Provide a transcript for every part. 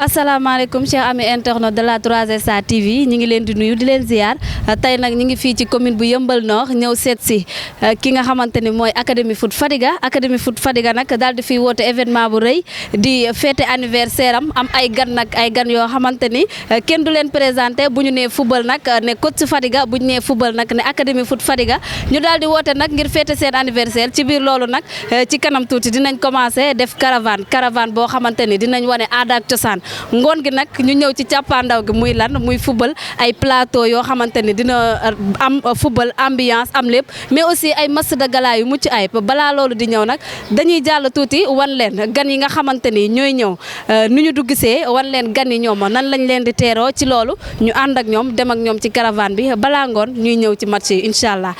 asalaamaaleykum chers amis internautes de la 3SA TV ñi ngi leen di nuyu di leen ziar tey nag ñi ngi fii ci commune bu Yeumbeul Nord ñëw seet si ki nga xamante ni mooy Académie Foot Fadiga Académie Foot Fadiga nag daal di fiy woote événement bu rëy di fête anniversaire am ay gan nag ay gan yoo xamante ni kenn du leen présenté bu ñu nee football nag ne coach Fadiga bu ñu nee football nag ne Académie Foot Fadiga ñu daal di woote nag ngir fête seen anniversaire ci biir loolu nag ci kanam tuuti dinañ commencé def caravane boo xamante ni dinañ wane aada ak cosaan ngoon gi nag ñu ñëw ci càppaandaw gi muy lan muy football ay plateau yoo xamante ni dina am football ambiance am lépp mais aussi ay match de gala yu mucc ayib balaa loolu di ñëw nag dañuy jàll tuuti wan leen gan yi nga xamante ni ñooy ñëw nu ñu duggsee wan leen gan yi ñoom nan lañ leen di teeroo ci loolu ñu ànd ak ñoom dem ak ñoom ci caravane bi balaa ngoon ñuy ñëw ci match yi incha allah.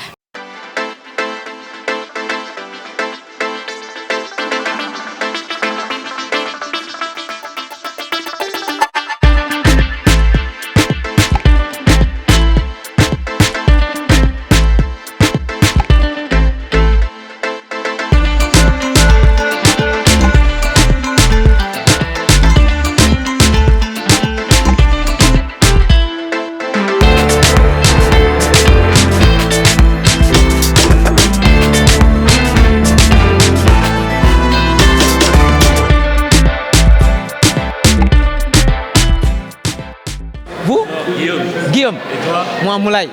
Vous? Guillaume. Moi, Moulay.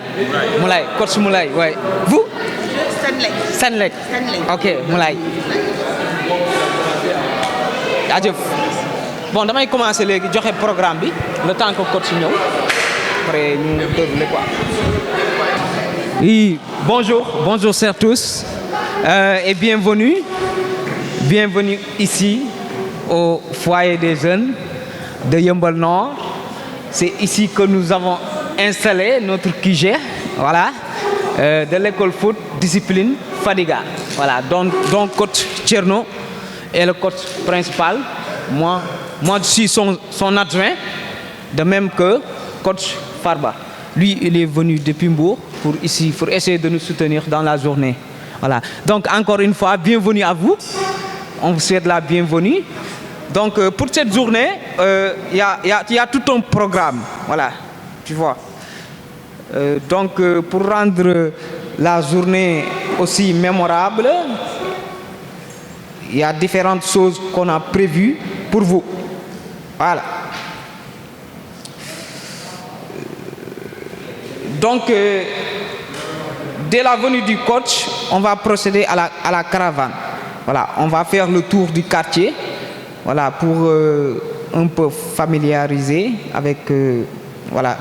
Moulay, coach Moulay, ouais. Vous? Senlek. Ok, Moulay. Adieu. Bon, damay commencer léegi joxe programme bi le temps que coach ñëw après ñu dérouler quoi. Oui, bonjour chers tous et bienvenue ici au foyer des jeunes de Yeumbeul Nord. C'est ici que nous avons installé notre QG, voilà, de l'école foot discipline Fadiga. Voilà, donc coach Tcherno est le coach principal. Moi je suis son adjoint, de même que coach Farba. Lui, il est venu depuis Mbour pour essayer de nous soutenir dans la journée. Voilà. Donc encore une fois, bienvenue à vous. On vous souhaite la bienvenue. Donc pour cette journée, il y a tout un programme, voilà, tu vois. Donc pour rendre la journée aussi mémorable, il y a différentes choses qu'on a prévues pour vous. Voilà. Donc dès la venue du coach, on va procéder à la caravane. Voilà, on va faire le tour du quartier. Voilà, pour un peu familiariser avec voilà,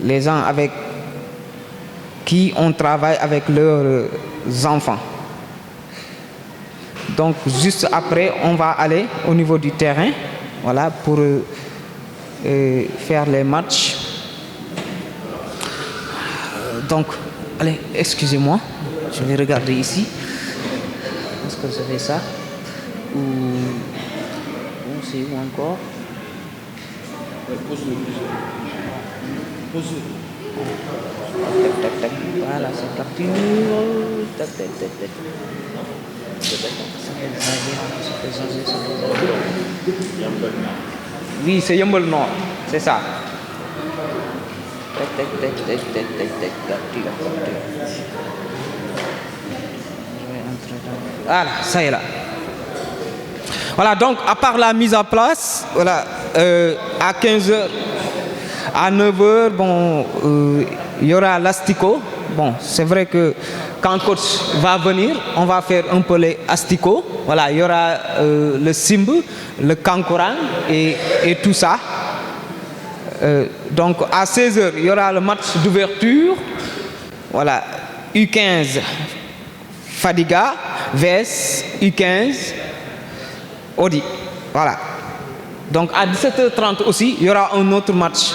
les gens avec qui on travaille avec leurs enfants. Donc juste après, on va aller au niveau du terrain, voilà, pour faire les matchs. Donc, allez, excusez-moi, je vais regarder ici. Est-ce que je fais ça? Ou c'est où encore? Pose-le. Tac. Voilà, c'est parti. Tac. Oui, c'est Yeumbeul Nord, c'est ça. Tac. Voilà, ça y est là. Voilà, donc à part la mise en place, voilà, à 15h, à 9h, bon, il y aura l'astico. Bon, c'est vrai que quand le coach va venir, on va faire un peu les asticots. Voilà, il y aura le simb, le kankourang et tout ça. Donc à 16h, il y aura le match d'ouverture. Voilà, U15 Fadiga vs U15 Audi. Voilà. Donc à 17h30 aussi, il y aura un autre match.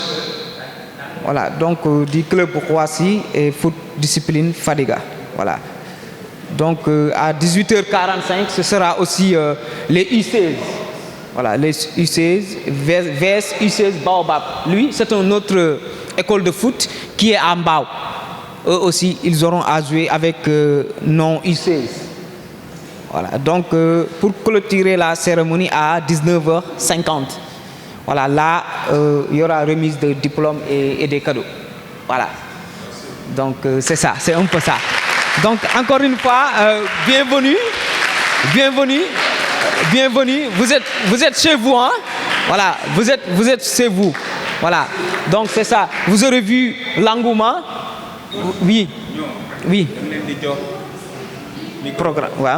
Voilà, donc du club Roissy et foot discipline Fadiga. Voilà. Donc à 18h45, ce sera aussi les U16. Voilà, les U16 vs U16 Baobab. Lui, c'est une autre école de foot qui est à Mbao. Eux aussi, ils auront à jouer avec non U16. Voilà, donc pour clôturer la cérémonie à 19h50. Voilà, là, il y aura remise de diplômes et des cadeaux. Voilà. Donc, c'est ça, c'est un peu ça. Donc, encore une fois, bienvenue. Bienvenue. Bienvenue. Vous êtes chez vous, hein? Voilà, vous êtes chez vous. Voilà. Donc, c'est ça. Vous aurez vu l'engouement. Oui. Oui. Programme. Ouais.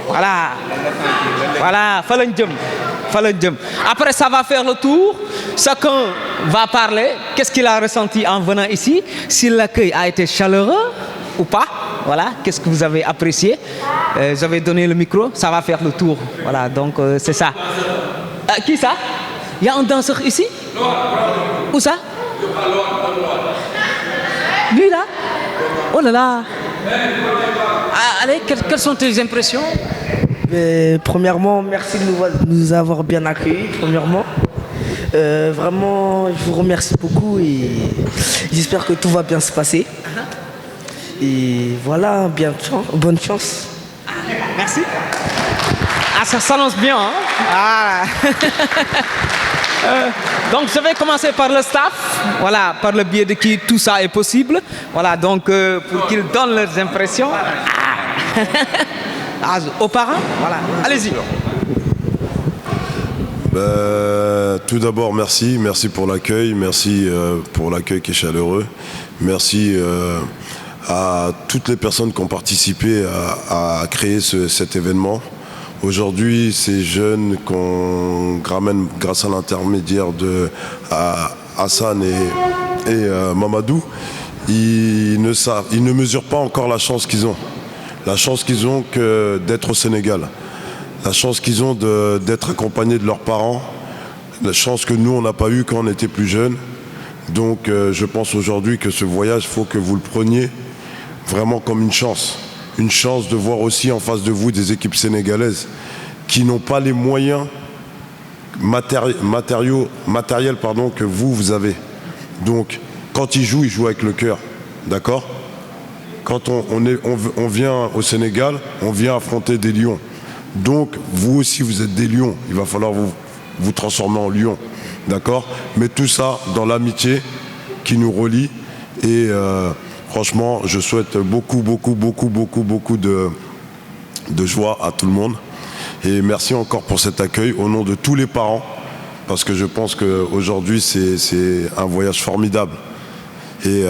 Voilà. Voilà. Après, ça va faire le tour. Chacun va parler. Qu'est-ce qu'il a ressenti en venant ici? Si l'accueil a été chaleureux ou pas. Voilà. Qu'est-ce que vous avez apprécié? J'avais donné le micro. Ça va faire le tour. Voilà. Donc, c'est ça. Qui ça? Il y a un danseur ici? Où ça? Lui là? Oh là là! Allez, quelles sont tes impressions? Premièrement, merci de nous avoir bien accueillis. Premièrement, vraiment, je vous remercie beaucoup et j'espère que tout va bien se passer. Et voilà, bonne chance. Merci. Ah, ça s'annonce bien, hein? Ah. Donc, je vais commencer par le staff. Voilà, par le biais de qui tout ça est possible. Voilà, donc, pour qu'ils donnent leurs impressions. Aux parents, voilà. Allez-y. Tout d'abord, merci pour l'accueil. Merci pour l'accueil qui est chaleureux. Merci à toutes les personnes qui ont participé à créer cet événement. Aujourd'hui, ces jeunes qu'on ramène grâce à l'intermédiaire de Hassan et Mamadou, ils ne mesurent pas encore la chance qu'ils ont. La chance qu'ils ont d'être au Sénégal. La chance qu'ils ont d'être accompagnés de leurs parents. La chance que nous, on n'a pas eue quand on était plus jeunes. Donc, je pense aujourd'hui que ce voyage, il faut que vous le preniez vraiment comme une chance. Une chance de voir aussi en face de vous des équipes sénégalaises qui n'ont pas les moyens matériels que vous avez. Donc, quand ils jouent avec le cœur. D'accord ? Quand on vient au Sénégal, on vient affronter des lions. Donc, vous aussi, vous êtes des lions. Il va falloir vous transformer en lions. D'accord ? Mais tout ça dans l'amitié qui nous relie. Et franchement, je souhaite beaucoup de joie à tout le monde. Et merci encore pour cet accueil au nom de tous les parents. Parce que je pense qu'aujourd'hui, c'est un voyage formidable. Et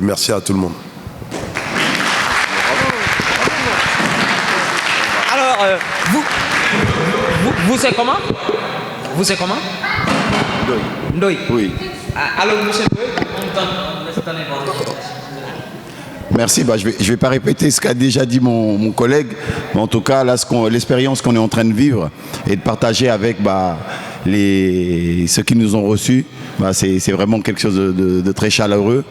merci à tout le monde. Alors, vous c'est comment? Vous c'est comment? Ndoye. Oui. Alors, monsieur Ndoye, on donne votre. Merci. Je vais pas répéter ce qu'a déjà dit mon collègue, mais en tout cas, là, l'expérience qu'on est en train de vivre et de partager avec ceux qui nous ont reçus, c'est vraiment quelque chose de très chaleureux.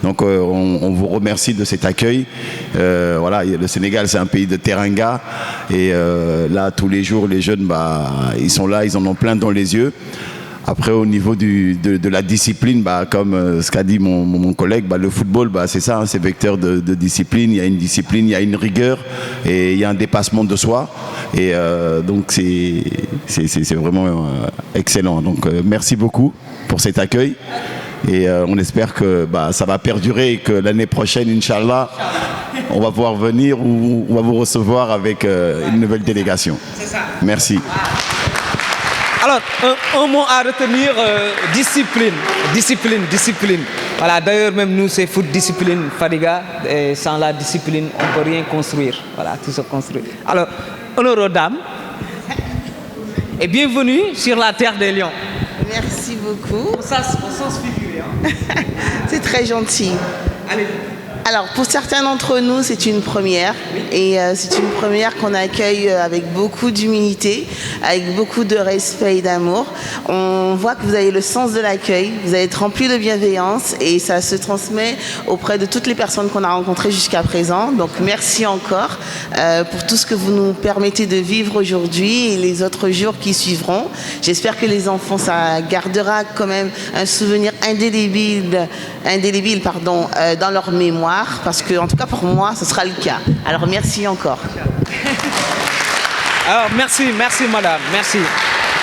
Donc, on vous remercie de cet accueil. Voilà, le Sénégal, c'est un pays de teranga. Et là, tous les jours, les jeunes, ils sont là, ils en ont plein dans les yeux. Après, au niveau de la discipline, comme ce qu'a dit mon collègue, le football, c'est ça, hein, c'est vecteur de discipline. Il y a une discipline, il y a une rigueur et il y a un dépassement de soi. Et donc, c'est vraiment excellent. Donc, merci beaucoup pour cet accueil. Et on espère que ça va perdurer et que l'année prochaine, Inch'Allah, on va pouvoir venir ou on va vous recevoir avec une nouvelle délégation. C'est ça. Merci. Alors, un mot à retenir, discipline. Voilà, d'ailleurs, même nous, c'est foot discipline, Fadiga. Et sans la discipline, on ne peut rien construire. Voilà, tout se construit. Alors, honneur aux dames. Et bienvenue sur la terre des lions. Merci beaucoup. Au sens figuré. Hein. C'est très gentil. Allez. Alors, pour certains d'entre nous, c'est une première. Et c'est une première qu'on accueille avec beaucoup d'humilité, avec beaucoup de respect et d'amour. On voit que vous avez le sens de l'accueil, vous êtes rempli de bienveillance et ça se transmet auprès de toutes les personnes qu'on a rencontrées jusqu'à présent. Donc, merci encore pour tout ce que vous nous permettez de vivre aujourd'hui et les autres jours qui suivront. J'espère que les enfants, ça gardera quand même un souvenir indélébile dans leur mémoire. Parce que, en tout cas, pour moi, ce sera le cas. Alors, merci encore. Alors, merci madame, merci.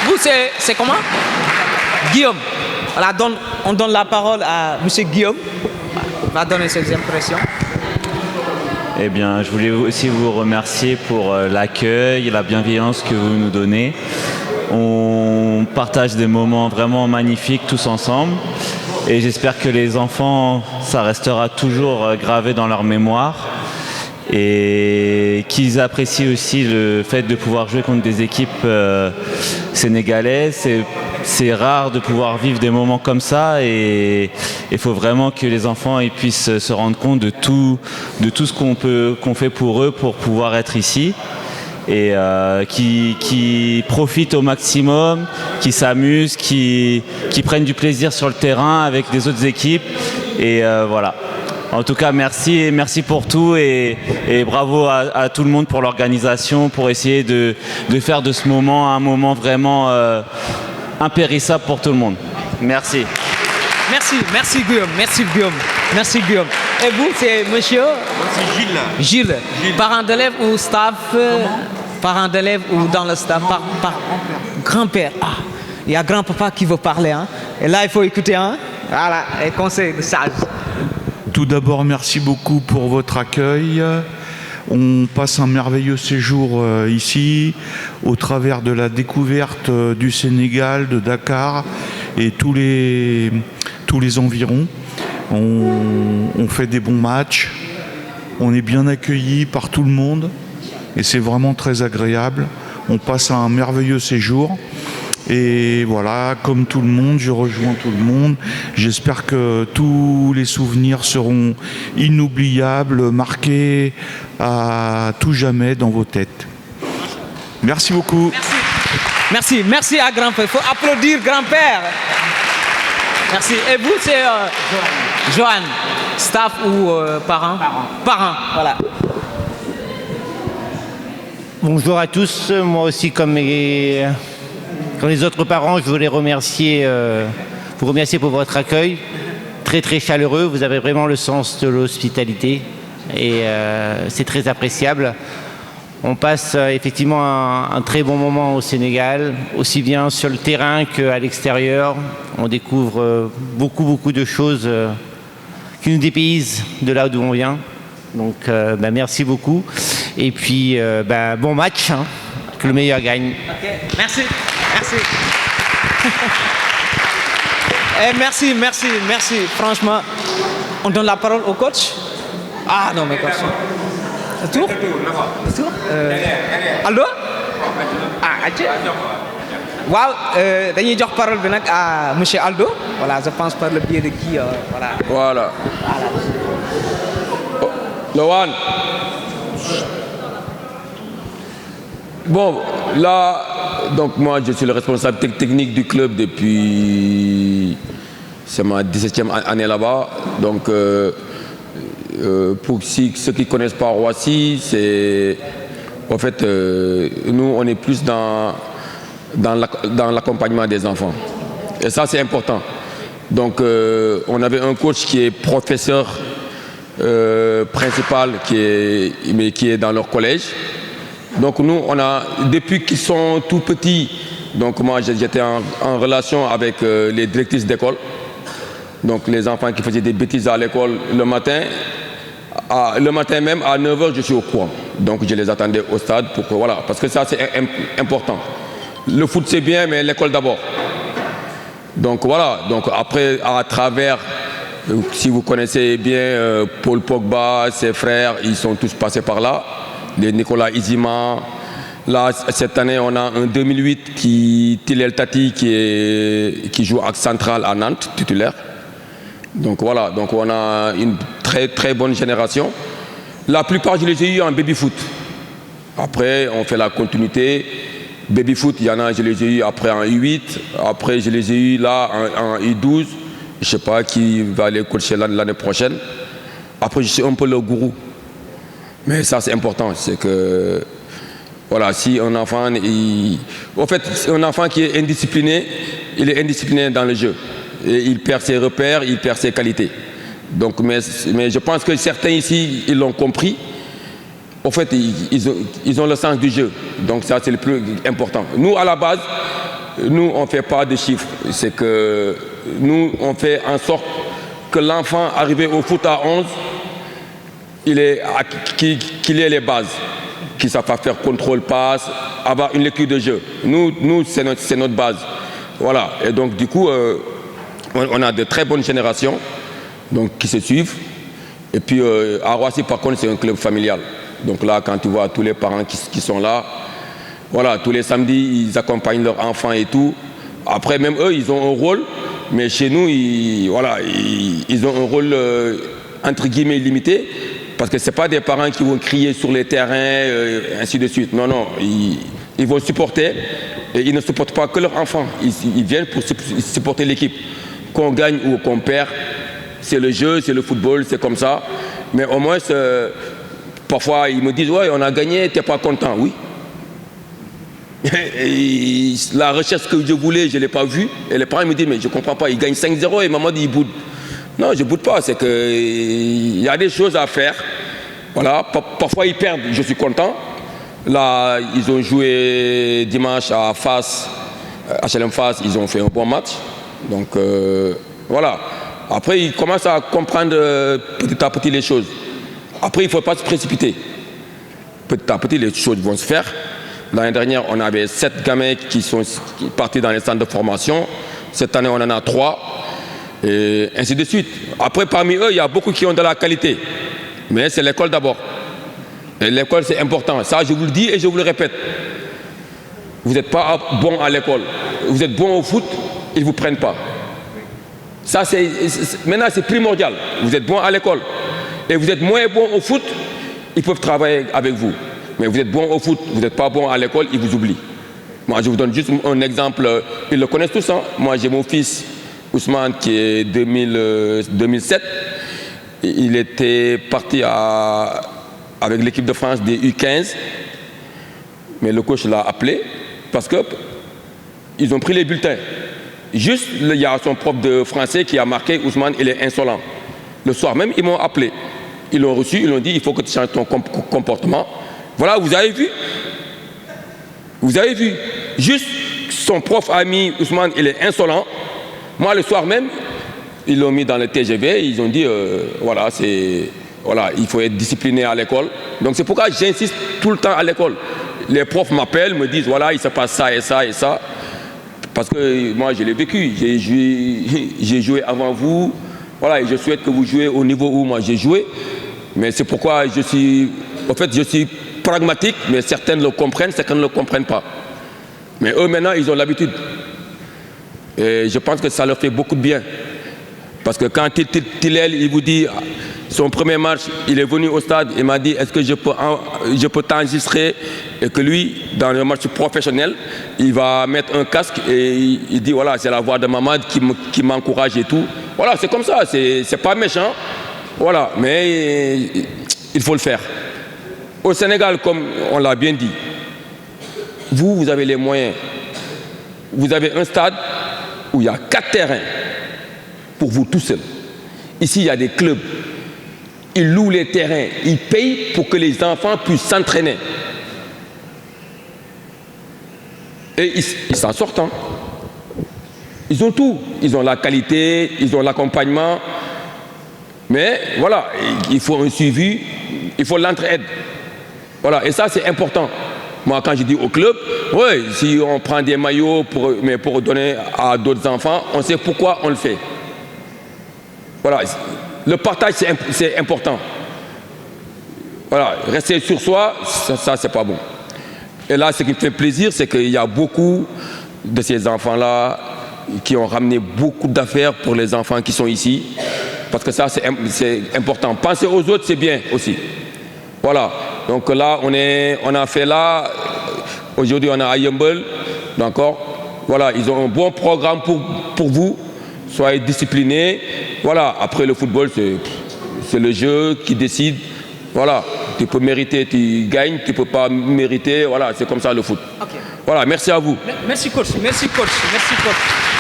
vous, c'est comment? Guillaume. Voilà, on donne la parole à M. Guillaume. Il va donner ses impressions. Eh bien, je voulais aussi vous remercier pour l'accueil et la bienveillance que vous nous donnez. On partage des moments vraiment magnifiques tous ensemble. Et j'espère que les enfants, ça restera toujours gravé dans leur mémoire. Et qu'ils apprécient aussi le fait de pouvoir jouer contre des équipes sénégalaises. C'est rare de pouvoir vivre des moments comme ça et il faut vraiment que les enfants ils puissent se rendre compte de tout ce qu'on fait pour eux pour pouvoir être ici et qui profitent au maximum, qui s'amusent, qui prennent du plaisir sur le terrain avec des autres équipes et voilà. En tout cas, merci pour tout et bravo à tout le monde pour l'organisation, pour essayer de faire de ce moment un moment vraiment impérissable pour tout le monde. Merci. Merci Guillaume, merci Guillaume. Et vous, c'est monsieur? C'est Gilles. Parent d'élève ou staff? Parent d'élève ou dans le staff? Par grand-père. Ah, il y a grand-papa qui veut parler. Hein? Et là, il faut écouter. Hein? Voilà, et conseil de sage. Tout d'abord, merci beaucoup pour votre accueil. On passe un merveilleux séjour ici, au travers de la découverte du Sénégal, de Dakar et tous les environs. On fait des bons matchs, on est bien accueillis par tout le monde et c'est vraiment très agréable. On passe un merveilleux séjour. Et voilà, comme tout le monde, je rejoins tout le monde. J'espère que tous les souvenirs seront inoubliables, marqués à tout jamais dans vos têtes. Merci beaucoup. Merci à grand-père. Il faut applaudir grand-père. Merci. Et vous, c'est Johan, staff ou parent? Parent, voilà. Bonjour à tous. Moi aussi, comme les autres parents, je voulais vous remercier pour votre accueil, très chaleureux. Vous avez vraiment le sens de l'hospitalité et c'est très appréciable. On passe effectivement un très bon moment au Sénégal, aussi bien sur le terrain qu'à l'extérieur. On découvre beaucoup de choses qui nous dépaysent de là d'où on vient. Donc merci beaucoup. Et puis bon match, hein, que le meilleur gagne. Okay. Merci. Et merci. Franchement, on donne la parole au coach. Ah non, mais coach. Le tour? Aldo? Ah, ok. Wow, dañuy jox parole à monsieur Aldo. Voilà, je pense par le biais de qui Voilà. Loan. Bon, là, donc moi je suis le responsable technique du club depuis, c'est ma 17e année là-bas. Donc pour ceux qui ne connaissent pas Roissy, c'est en fait nous on est plus dans l'accompagnement des enfants. Et ça c'est important. Donc on avait un coach qui est professeur principal qui est dans leur collège. Donc nous, on a, depuis qu'ils sont tout petits, donc moi j'étais en relation avec les directrices d'école. Donc les enfants qui faisaient des bêtises à l'école le matin même à 9h, je suis au courant. Donc je les attendais au stade pour que, voilà, parce que ça c'est important. Le foot c'est bien, mais l'école d'abord. Donc voilà, donc après à travers, si vous connaissez bien Paul Pogba, ses frères, ils sont tous passés par là. Les Nicolas Izima. Là, cette année, on a un 2008 Tilel Tati qui joue à Central à Nantes, titulaire. Donc voilà, donc on a une très bonne génération. La plupart, je les ai eu en baby-foot. Après, on fait la continuité. Baby-foot, il y en a, je les ai eu après en U8. Après, je les ai eu là en U12. Je ne sais pas qui va aller coacher l'année prochaine. Après, je suis un peu le gourou. Mais ça, c'est important, c'est que, voilà, si un enfant, un enfant qui est indiscipliné, il est indiscipliné dans le jeu. Et il perd ses repères, il perd ses qualités. Donc, mais je pense que certains ici, ils l'ont compris. En fait, ils ont le sens du jeu. Donc ça, c'est le plus important. Nous, à la base, nous, on ne fait pas de chiffres. C'est que nous, on fait en sorte que l'enfant arrivé au foot à 11, qu'il ait les bases, qu'il sache faire contrôle, passe, avoir une lecture de jeu. Nous c'est notre base. Voilà. Et donc, du coup, on a de très bonnes générations donc, qui se suivent. Et puis, à Roissy, par contre, c'est un club familial. Donc là, quand tu vois tous les parents qui sont là, voilà, tous les samedis, ils accompagnent leurs enfants et tout. Après, même eux, ils ont un rôle. Mais chez nous, ils ont un rôle, entre guillemets, limité. Parce que ce n'est pas des parents qui vont crier sur les terrains, ainsi de suite. Non, non, ils vont supporter. Et ils ne supportent pas que leurs enfants. Ils viennent pour supporter l'équipe. Qu'on gagne ou qu'on perd, c'est le jeu, c'est le football, c'est comme ça. Mais au moins, parfois, ils me disent, ouais, on a gagné, tu n'es pas content. Oui. Et la recherche que je voulais, je ne l'ai pas vue. Et les parents me disent, mais je ne comprends pas, ils gagnent 5-0 et maman dit, ils boudent. Non, je ne boude pas, c'est qu'il y a des choses à faire. Voilà, parfois ils perdent, je suis content. Là, ils ont joué dimanche à Fass, HLM Fass, ils ont fait un bon match. Donc, voilà. Après, ils commencent à comprendre petit à petit les choses. Après, il ne faut pas se précipiter. Petit à petit, les choses vont se faire. L'année dernière, on avait 7 gamins qui sont partis dans les centres de formation. Cette année, on en a 3. Et ainsi de suite. Après, parmi eux, il y a beaucoup qui ont de la qualité. Mais c'est l'école d'abord. Et l'école, c'est important. Ça, je vous le dis et je vous le répète. Vous n'êtes pas bon à l'école. Vous êtes bon au foot, ils ne vous prennent pas. Ça, maintenant, c'est primordial. Vous êtes bon à l'école. Et vous êtes moins bon au foot, ils peuvent travailler avec vous. Mais vous êtes bon au foot, vous n'êtes pas bon à l'école, ils vous oublient. Moi, je vous donne juste un exemple. Ils le connaissent tous. Hein. Moi, j'ai mon fils, Ousmane, qui est 2007. Il était parti avec l'équipe de France des U15. Mais le coach l'a appelé parce qu'ils ont pris les bulletins. Juste, il y a son prof de français qui a marqué Ousmane, il est insolent. Le soir même, ils m'ont appelé. Ils l'ont reçu, ils l'ont dit, il faut que tu changes ton comportement. Voilà, vous avez vu. Vous avez vu. Juste, son prof a mis Ousmane, il est insolent. Moi, le soir même, ils l'ont mis dans le TGV. Ils ont dit, voilà, il faut être discipliné à l'école. Donc, c'est pourquoi j'insiste tout le temps à l'école. Les profs m'appellent, me disent, voilà, il se passe ça et ça et ça. Parce que moi, je l'ai vécu. J'ai joué avant vous. Voilà, et je souhaite que vous jouez au niveau où moi j'ai joué. Mais c'est pourquoi je suis pragmatique, mais certains le comprennent, certains ne le comprennent pas. Mais eux, maintenant, ils ont l'habitude. Et je pense que ça leur fait beaucoup de bien. Parce que quand Tilel, il vous dit, son premier match, il est venu au stade, il m'a dit, est-ce que je peux t'enregistrer? Et que lui, dans le match professionnel, il va mettre un casque et il dit, voilà, c'est la voix de Mamad qui m'encourage et tout. Voilà, c'est comme ça, c'est pas méchant. Voilà, mais il faut le faire. Au Sénégal, comme on l'a bien dit, vous avez les moyens. Vous avez un stade où il y a 4 terrains pour vous tout seul. Ici, il y a des clubs. Ils louent les terrains, ils payent pour que les enfants puissent s'entraîner. Et ils s'en sortent. Hein. Ils ont tout. Ils ont la qualité, ils ont l'accompagnement. Mais voilà, il faut un suivi, il faut l'entraide. Voilà, et ça c'est important. Moi, quand je dis au club, oui, si on prend des maillots pour donner à d'autres enfants, on sait pourquoi on le fait. Voilà, le partage c'est important. Voilà, rester sur soi, ça c'est pas bon. Et là, ce qui me fait plaisir, c'est qu'il y a beaucoup de ces enfants-là qui ont ramené beaucoup d'affaires pour les enfants qui sont ici. Parce que ça, c'est important. Penser aux autres, c'est bien aussi. Voilà. Donc là, on a fait là. Aujourd'hui, on est à Yeumbeul. D'accord. Voilà, ils ont un bon programme pour vous. Soyez disciplinés. Voilà. Après, le football, c'est le jeu qui décide. Voilà. Tu peux mériter, tu gagnes. Tu ne peux pas mériter. Voilà, c'est comme ça le foot. Okay. Voilà, merci à vous. Merci coach, merci coach, merci coach.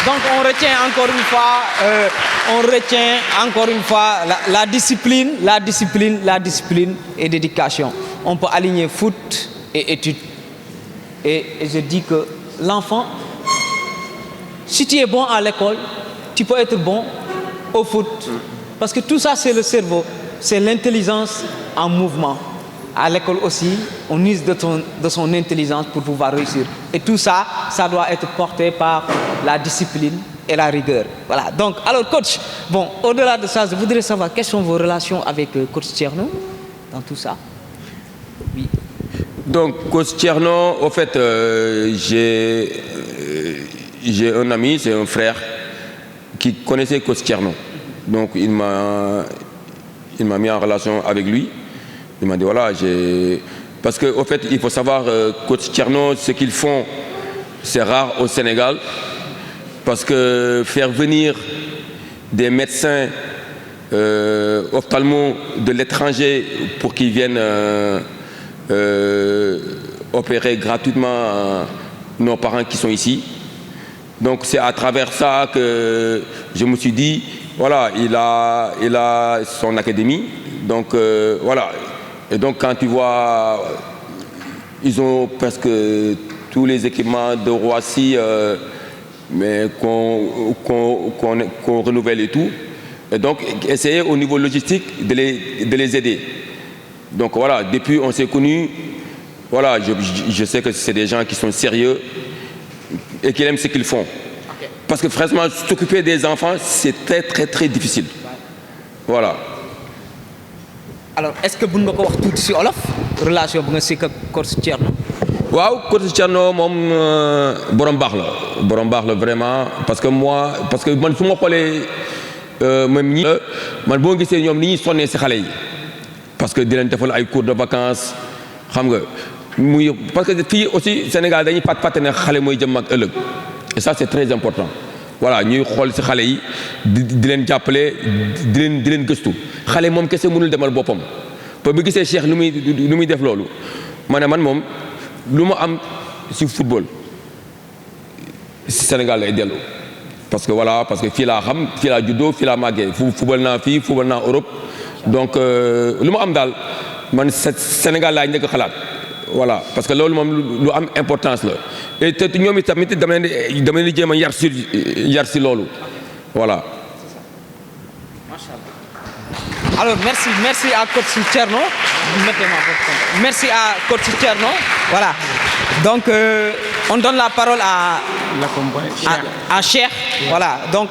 Donc on retient encore une fois la discipline et dédication. On peut aligner foot et études. Et je dis que l'enfant, Si tu es bon à l'école, tu peux être bon au foot. Parce que tout ça, c'est le cerveau. C'est l'intelligence en mouvement. À l'école aussi, on use de son intelligence pour pouvoir réussir. Et tout ça, ça doit être porté par la discipline et la rigueur. Voilà. Donc, alors coach, bon, au-delà de ça, je voudrais savoir quelles sont vos relations avec coach Thierno dans tout ça. Oui. Donc, coach Thierno, au fait, j'ai un ami, c'est un frère, qui connaissait coach Thierno. Donc, il m'a mis en relation avec lui. Il m'a dit, voilà, parce qu'au fait, il faut savoir, coach Thierno, ce qu'ils font, c'est rare au Sénégal. Parce que faire venir des médecins ophtalmos de l'étranger pour qu'ils viennent opérer gratuitement nos parents qui sont ici. Donc c'est à travers ça que je me suis dit, voilà, il a son académie. Donc voilà. Et donc quand tu vois, ils ont presque tous les équipements de Roissy, mais qu'on renouvelle et tout. Et donc essayer au niveau logistique de les aider. Donc voilà, depuis on s'est connus, voilà, je sais que c'est des gens qui sont sérieux et qui aiment ce qu'ils font. Okay. Parce que franchement, s'occuper des enfants, c'est très très très difficile. Voilà. Alors, est-ce que vous pouvez dire tout sur Olof, relation avec coach Thierno? Waaw, coach Thierno moom borom baax la vraiment parce que moi man su ma xoolee même ñi man boo gisee ñoom ni ñuy sonnee si xale yi parce que di leen defal ay cours de vacances xam nga muy parce que fii aussi Sénégal dañuy fàtte ne xale mooy jëm ak ëllëg et ça c'est très important voilà ñuy xool si xale yi di leen jàppale di leen gëstu xale moom kese mënul demal boppam ba bu gisee Cheikh lu muy def loolu ma ne man moom lu ma am ci football ci Sénégal lay dellu parce que voilà parce que fii laa xam fii laa juddoo fii laa màggee football naa fii football naa Europe donc lu ma am daal man Sénégal laay njëkk xalaat voilà parce que loolu moom lu am importance la et te ñoom itamit dama leen di jéem a yar ci loolu voilà. Alors merci à coach Thierno. Merci à coach Thierno. Voilà. Donc on donne la parole à Cheikh. Voilà. Donc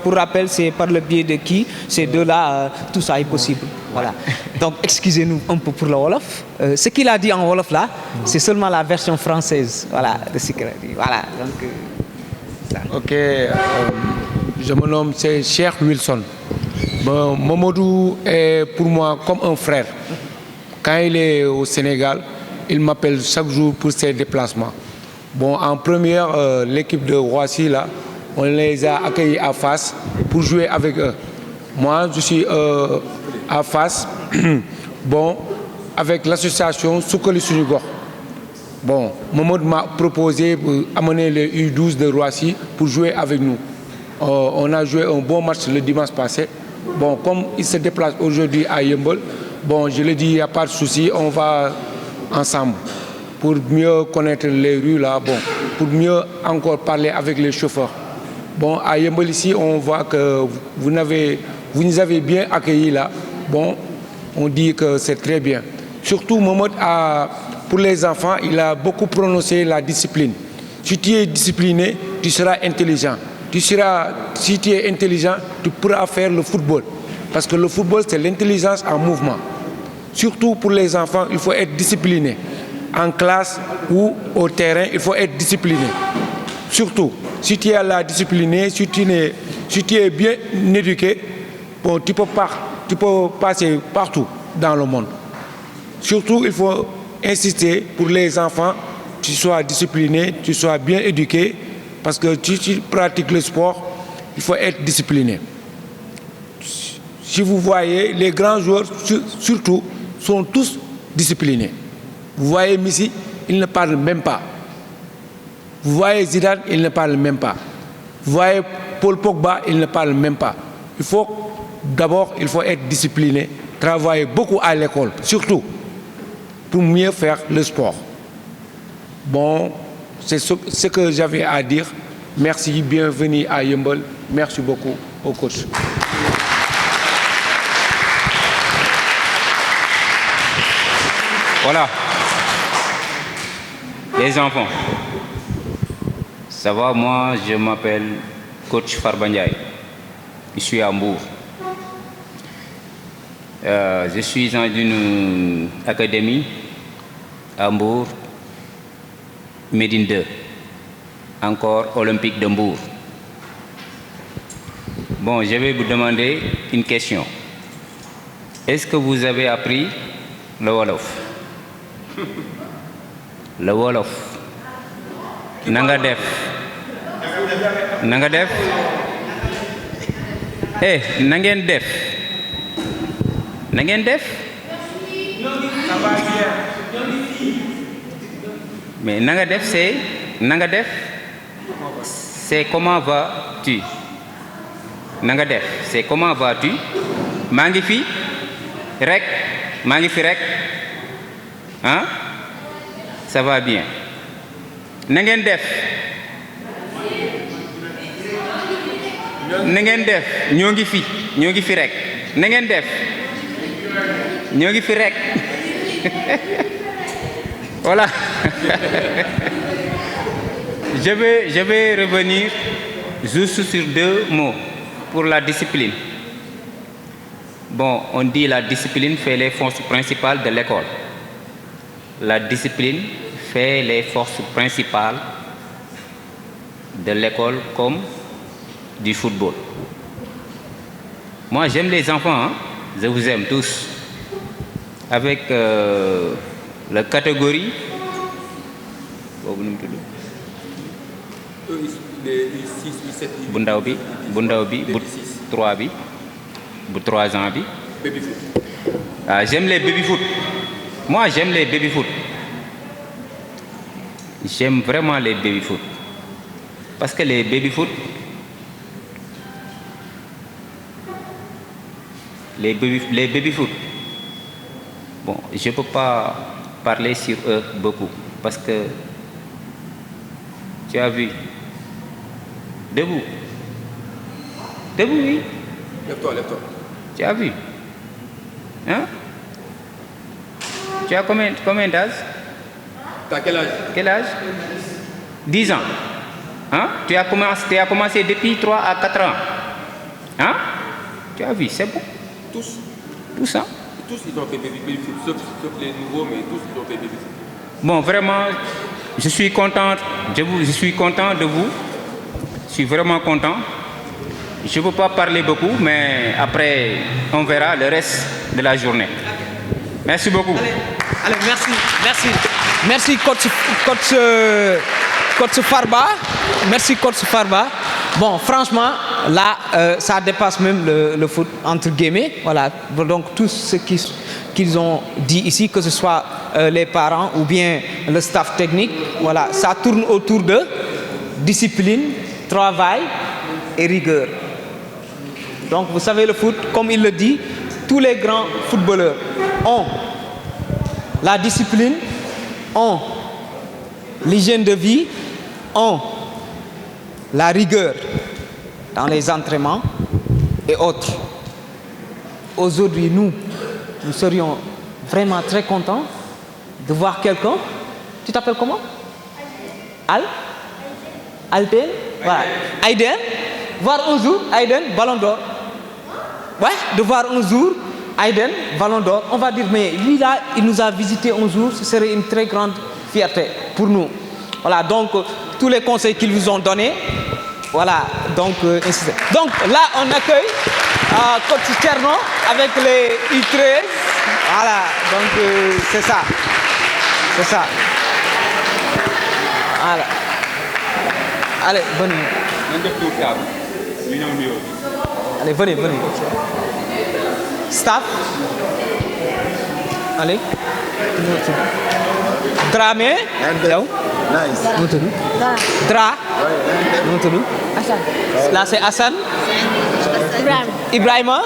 pour rappel, c'est par le biais de qui ces deux-là tout ça est possible. Voilà. Donc excusez-nous un peu pour le Wolof. Ce qu'il a dit en Wolof là, c'est seulement la version française. Voilà, de Secret. Voilà. Donc ça. OK. Je me nomme c'est Cheikh Wilson. Bon, Mamadou est pour moi comme un frère. Quand il est au Sénégal, il m'appelle chaque jour pour ses déplacements. Bon, en première, l'équipe de Roissy, là, on les a accueillis à Fass pour jouer avec eux. Moi, je suis à Fass, bon, avec l'association Soukoli Sunugor. Bon, Mamadou m'a proposé d'amener les U12 de Roissy pour jouer avec nous. On a joué un bon match le dimanche passé. Bon, comme il se déplace aujourd'hui à Yeumbeul, bon, je lui dis, il n'y a pas de souci, on va ensemble pour mieux connaître les rues là, bon, pour mieux encore parler avec les chauffeurs. Bon, à Yeumbeul ici, on voit que vous nous avez bien accueillis là. Bon, on dit que c'est très bien. Surtout, Mohamed, pour les enfants, il a beaucoup prononcé la discipline. Si tu es discipliné, tu seras intelligent. Si tu es intelligent, tu pourras faire le football. Parce que le football, c'est l'intelligence en mouvement. Surtout pour les enfants, il faut être discipliné. En classe ou au terrain, il faut être discipliné. Surtout, si tu es là discipliné, si tu es bien éduqué, bon, tu peux passer partout dans le monde. Surtout, il faut insister pour les enfants, tu sois discipliné, tu sois bien éduqué. Parce que si tu pratiques le sport, il faut être discipliné. Si vous voyez, les grands joueurs, surtout, sont tous disciplinés. Vous voyez Messi, il ne parle même pas. Vous voyez Zidane, il ne parle même pas. Vous voyez Paul Pogba, il ne parle même pas. D'abord, il faut être discipliné, travailler beaucoup à l'école, surtout, pour mieux faire le sport. Bon, c'est ce que j'avais à dire. Merci, bienvenue à Yeumbeul. Merci beaucoup au coach. Voilà. Les enfants, ça va, moi je m'appelle coach Farba Ndiaye. Je suis à Mbour. Je suis dans une académie à Mbour, Médine 2, encore Olympique de Mbour. Bon, je vais vous demander une question. Est-ce que vous avez appris le Wolof? Le Wolof. Nangadef. Nangadef. Eh, Nangendef. Nangendef. Mais Nangadef, c'est Nangadef. C'est comment vas-tu? Nangadef, c'est comment vas-tu? Mangifi. Rek. Mangifi rek. Hein? Ça va bien. Nangendef. Nangendef. Nyongifi. Nyongifi rek. Nangendef. Nyongifi rek. Voilà. Je vais revenir juste sur 2 mots pour la discipline. Bon, on dit la discipline fait les forces principales de l'école. La discipline fait les forces principales de l'école comme du football. Moi, j'aime les enfants, hein? Je vous aime tous. Avec la catégorie... Bundaw bi 3 bi, 3 ans bi. Ah, j'aime les baby-foot. Moi, j'aime les baby-foot. J'aime vraiment les baby-foot. Parce que les baby-foot, les baby-foot, bon, je ne peux pas parler sur eux beaucoup. Parce que, tu as vu, debout. Debout, oui. Lève-toi, lève-toi. Tu as vu? Hein? Tu as combien d'âge? T'as quel âge? Quel âge? 10 ans. Hein? Tu as commencé depuis 3 à 4 ans. Hein? Tu as vu, c'est bon. Tous? Tous, hein? Tous, ils ont fait baby-foot, sauf les nouveaux, mais tous, ils ont fait baby-foot. Bon, vraiment, je suis content. Je suis content de vous. Je suis vraiment content. Je ne peux pas parler beaucoup, mais après, on verra le reste de la journée. Merci beaucoup. Allez, merci. Merci, coach Farba. Merci, coach Farba. Bon, franchement, là, ça dépasse même le foot, entre guillemets. Voilà, donc tout ce qu'ils ont dit ici, que ce soit les parents ou bien le staff technique, voilà, ça tourne autour de discipline, travail et rigueur. Donc, vous savez, le foot, comme il le dit, tous les grands footballeurs ont la discipline, ont l'hygiène de vie, ont la rigueur dans les entraînements et autres. Aujourd'hui, nous serions vraiment très contents de voir quelqu'un. Tu t'appelles comment? Alden? Voilà. Aiden. Voir un jour Aiden, ballon d'or. Ouais, de voir un jour Aiden, ballon d'or. On va dire, mais lui là, il nous a visité un jour, ce serait une très grande fierté pour nous. Voilà, donc tous les conseils qu'ils vous ont donnés, voilà, donc là on accueille coach Tcherno avec les U13, voilà, donc c'est ça, voilà. Allez, venez. Allez, venez. Staff. Allez. Dramé. Nice. Dra. Là c'est Hassan. Ibrahima.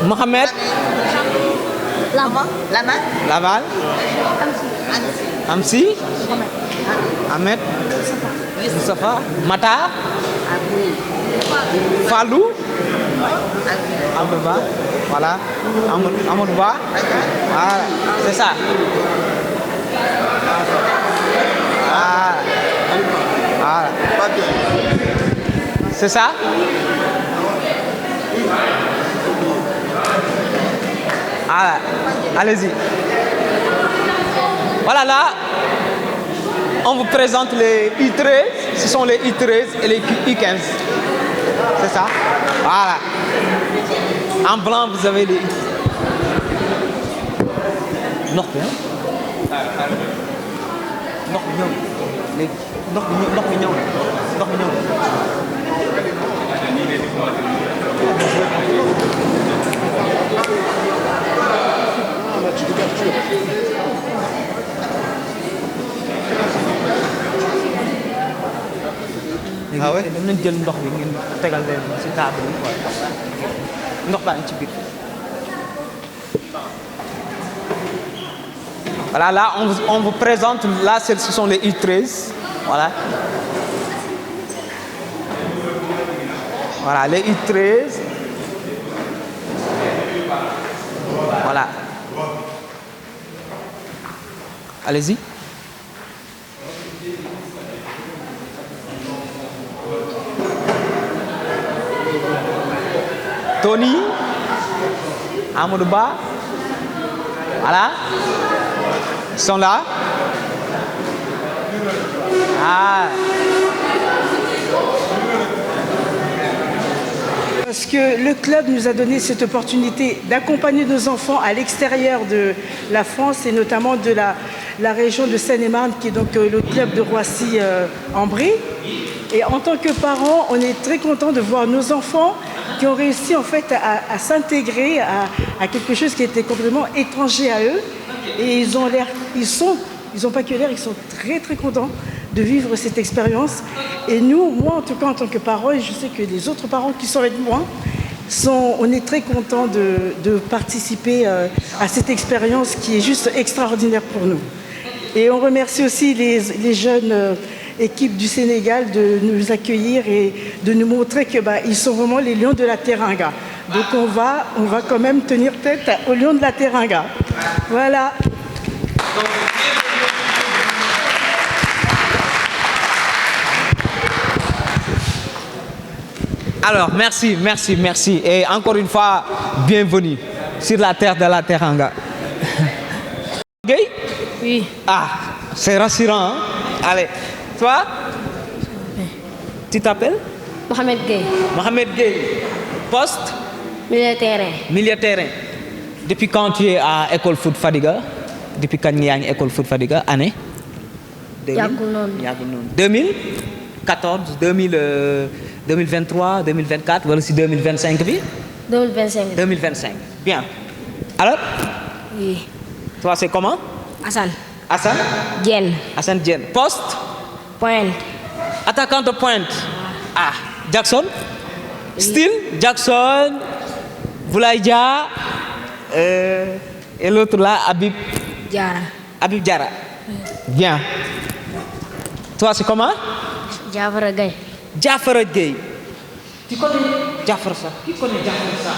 Mohamed. Lamal. Amsi. Ahmed. Moustapha. Matar. Fallou. Amadou Ba. Voilà. Amadou Ba. Voilà. C'est ça. Voilà. C'est ça. Voilà. Allez-y. Voilà, là, on vous présente les I13. Ce sont les I13 et les I15. C'est ça. Voilà. En blanc, vous avez les I13. Ndox bi ndox bi ñëw léegi ndox bi ñëw ah ouais dañ leen jël ndox bi ngeen tegal leen ci table bi quoi ndox baa ngi ci biir. Voilà, là, on vous présente, là, ce sont les I13. Voilà. Voilà, les I13. Voilà. Allez-y. Tony. Amadou Ba. Voilà. Ils sont là. Ah. Parce que le club nous a donné cette opportunité d'accompagner nos enfants à l'extérieur de la France et notamment de la région de Seine-et-Marne qui est donc le club de Roissy-en-Brie. Et en tant que parents, on est très contents de voir nos enfants qui ont réussi en fait à s'intégrer à quelque chose qui était complètement étranger à eux. Et ils ont pas que l'air, ils sont très très contents de vivre cette expérience. Et nous, moi en tout cas en tant que parent, et je sais que les autres parents qui sont avec moi, on est très contents de participer à cette expérience qui est juste extraordinaire pour nous. Et on remercie aussi les jeunes équipes du Sénégal de nous accueillir et de nous montrer que ils sont vraiment les lions de la Teranga. Donc on va quand même tenir tête aux lions de la Teranga. Voilà. Alors, merci. Et encore une fois, bienvenue sur la terre de la Teranga. Gay? Oui. Ah, c'est rassurant, hein? Allez, toi? Tu t'appelles? Mohamed Gueye. Mohamed Gueye. Poste? Milieu terrain. Milieu terrain. Depuis quand tu es à École Foot Fadiga? Depuis quand tu es à École Foot Fadiga? Année? 2014, 2023, 2024, voilà si 2025 oui? 2025. 2025. Bien. Alors? Oui. Toi, c'est comment? Hassan. Hassan? Diène. Hassan Diène. Poste? Pointe. Attaquant de pointe. Ah, Jackson? Style? Jackson, Boulaïdia, et l'autre là, Habib Diarra. Habib Diarra. Bien. Toi, c'est comment? Jafara Gueye. Jafara Gueye. Tu connais Jafara ça? Qui connaît Jafara ça?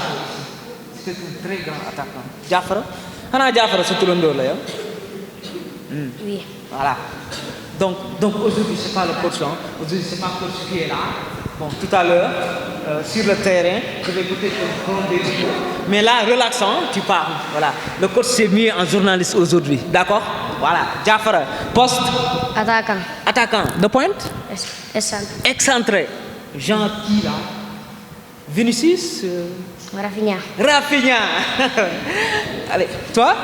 C'est un très grand attaquant. Jafara? Jafara, c'est tout le monde là. Oui. Voilà. Donc aujourd'hui, c'est pas le coach, hein. Aujourd'hui, c'est pas le coach qui est là. Bon, tout à l'heure, sur le terrain, je vais peut-être prendre des vidéos. Mais là, relaxant, tu parles. Voilà. Le coach s'est mis en journaliste aujourd'hui. D'accord? Voilà. Jafara, poste? Attaquant. Attaquant. De pointe? Excentré. Excentré. Jean qui là? Vinicius? Rafinha. Rafinha. Allez, toi?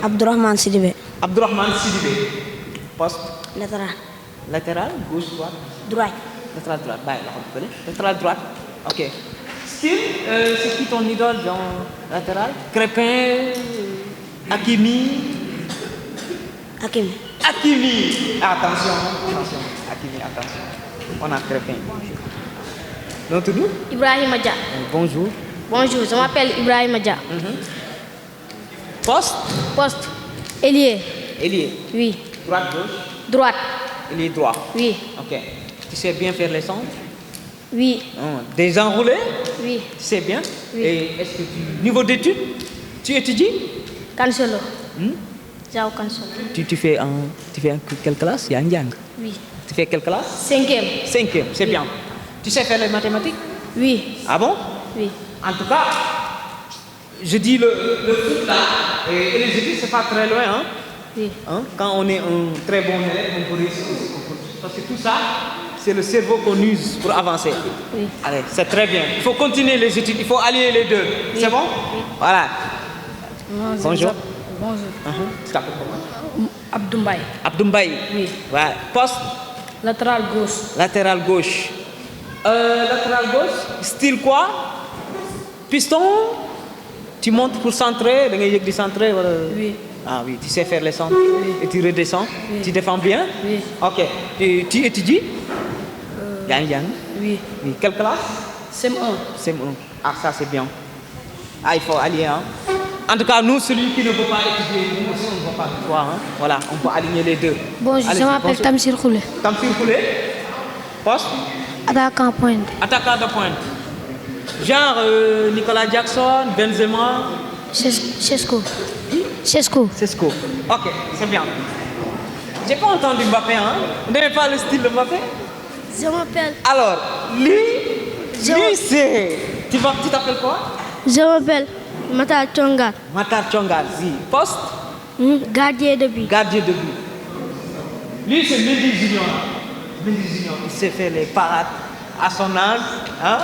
Abdourahmane Sidibé. Abdourahmane Sidibé. Poste? Latéral. Latéral, gauche, droite? Droite. Latéral droite. Bye, latéral droite. Ok. Style, c'est qui ton idole dans latéral? Crépin, Hakimi. Hakimi. Attention. Hakimi, attention. On a Crépin. Notre nom? Ibrahima Dia. Bonjour. Bonjour, je m'appelle Ibrahima Dia. Poste? Poste. Ailier. Ailier. Oui. Droite, gauche? Droite. Ailier droit. Oui. Ok. Tu sais bien faire les centres? Oui. Des enroulés? Oui. Tu sais bien? Oui. Et est-ce que niveau d'études, tu étudies? Cancelo. Jao Cancelo. Tu fais quelle classe? Yang. Oui. Tu fais quelle classe? 5e. 5e, c'est bien. Tu sais faire les mathématiques? Oui. Ah bon? Oui. En tout cas, je dis le foot là, et les études, c'est pas très loin. Hein? Oui. Hein? Quand on est un très bon élève, on peut réussir aussi au foot. Parce que tout ça, c'est le cerveau qu'on use pour avancer. Oui. Allez, c'est très bien. Il faut continuer les études, il faut allier les deux. Oui. C'est bon? Oui. Voilà. Bonjour. Tu t'appelles comment? Abdoumbaye. Abdoumbaye. Oui. Ouais. Poste? Latéral gauche. Latéral gauche. Latéral gauche, style quoi? Piston? Tu montes pour centrer, tu centrer? Oui. Ah oui, tu sais faire les centres? Oui. Et tu redescends? Oui. Tu défends bien? Oui. Ok. Et tu étudies? Yang. Oui. Oui. Quelle classe? CM1. CM1. Ah, ça c'est bien. Ah, il faut allier. Hein? En tout cas, nous, celui qui ne peut pas étudier, nous aussi, on ne va pas le voir. Hein? Voilà, on peut aligner les deux. Bonjour, je m'appelle Tamsir Khoulé. Tamsir Khoulé? Poste? Attaquant pointe. Attaquant de pointe. Genre Nicolas Jackson, Benzema. Chesco. Chesco. Ok, c'est bien. J'ai pas entendu Mbappé, hein? Vous n'avez pas le style de Mbappé? Je m'appelle. Alors, lui c'est. Tu t'appelles quoi? Je m'appelle Matar Chongar. Matar Chongar, oui. Poste? Gardien de but. Gardien de but. Lui, c'est Mendy Junior. Mendy Junior, il sait faire les parades à son âge. Hein?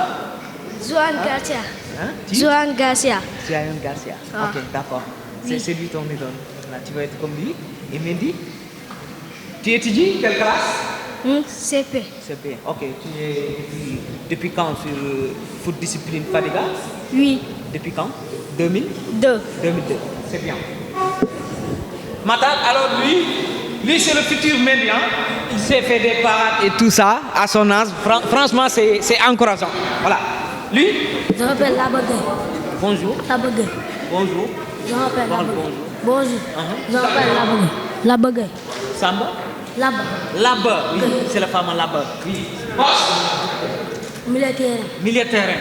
Joan Garcia. Hein? Joan Garcia. Joan Garcia. Ah. Ok, d'accord. Oui. C'est lui ton idole. Là, tu vas être comme lui. Et Mendy? Tu étudies quelle classe? CP. CP. Ok, tu es depuis quand sur foot discipline Fadiga? Oui. Depuis quand? 2000? 2. 2002. C'est bien. Matar, alors lui c'est le futur Mendy. Hein? Il sait faire des parades et tout ça à son âge. Franchement, c'est encourageant. Voilà. Lui? Je m'appelle Labagay. Bonjour. Labagay. Bonjour. Je m'appelle Bonjour. Labagay. Bonjour. Je m'appelle Labagay. Labagay. Samba? Laba. Laba, oui, c'est la femme Laba. Oui. Poste? Milieu terrain. Milieu terrain.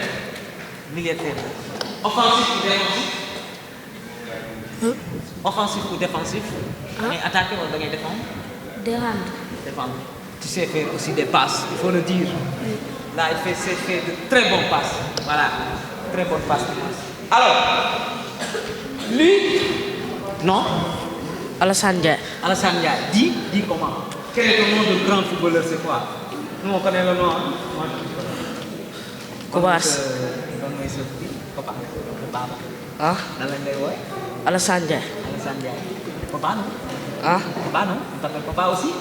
Milieu terrain. Offensif ou défensif? Offensif ou défensif? Mais attaquer ou défendre? Défendre. Tu sais faire aussi des passes, il faut le dire. Là, il fait de très bonnes passes. Voilà. Très bonnes passes. Alors, lui? Non? Alassane Ndiaye. Alassane Ndiaye. Dis comment? Quel est le nom de grand footballeur, c'est quoi? Nous, on connaît le nom. Hein? Kobaas. Ah? Alassane Ndiaye. Alassane Ndiaye. Papa, non? Ah? Papa, non? Tu t'appelles papa aussi?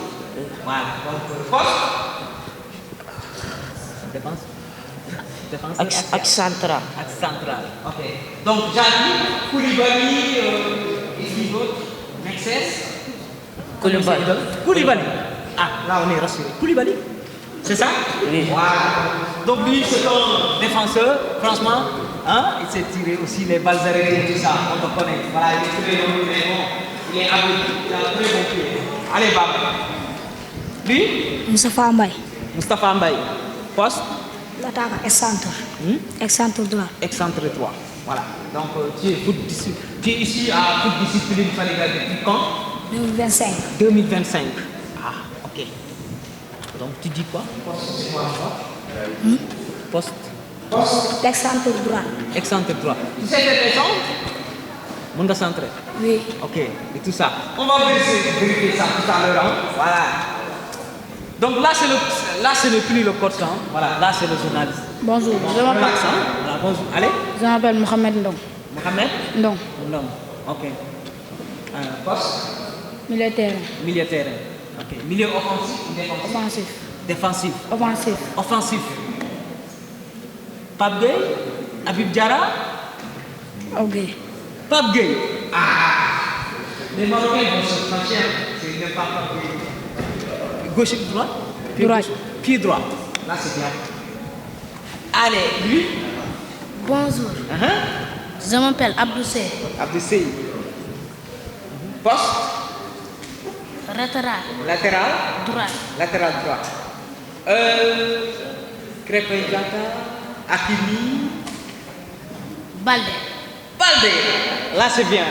Voilà. Donc, force? Défense? Axe central. Axe central. Ok. Donc, Jadi, Koulibaly, et qui d'autre? Mexès? Koulibaly. Ah, là on est rassuré. Koulibaly? C'est ça? Oui. Voilà. Donc lui, c'est un défenseur, franchement. Hein? Il s'est tiré aussi les balles arrêtées et tout ça. On le connaît. Voilà, il est très bon, très bon. Il est abouti. Il a un très bon pied. Allez, Baba. Lui? Moustapha Mbaye. Moustapha Mbaye. Poste? L'attaquant excentre. Excentre droit. Excentre droit. Voilà. Donc tu es ici à foot discipline Fadiga depuis quand? 2025. 2025. Ah, ok. Donc tu dis quoi? Poste? Poste? Excentre droit. Excentre droit. Tu sais faire les centres? Mon gars centré? Oui. Ok. Et tout ça. On va vérifier ça tout à l'heure. Hein? Voilà. Donc là, ce n'est plus le coach. Hein? Voilà. Là, c'est le journaliste. Bonjour. Je m'appelle. Voilà, bonjour. Allez. Je m'appelle Mohamed Ndong. Mohamed? Ndong. Ndong. Ok. Poste? Milieu terrain. Milieu terrain. Ok. Milieu offensif ou défensif? Offensif. Défensif. Offensif. Offensif. Pape Gueye? Habib Diarra? Ok. Pape Gueye. Ah! Les Marocains vont se franchir. C'est ne pas Pape Gueye. Gauche ou droite? Droite. Pied droit. Là, c'est bien. Allez, lui? Bonjour. Je m'appelle Abdou Sey. Abdou Sey. Poste? Latéral. Latéral? Droit. Latéral droit. Krépin Diatta, Hakimi. Balde. Balde. Là, c'est bien.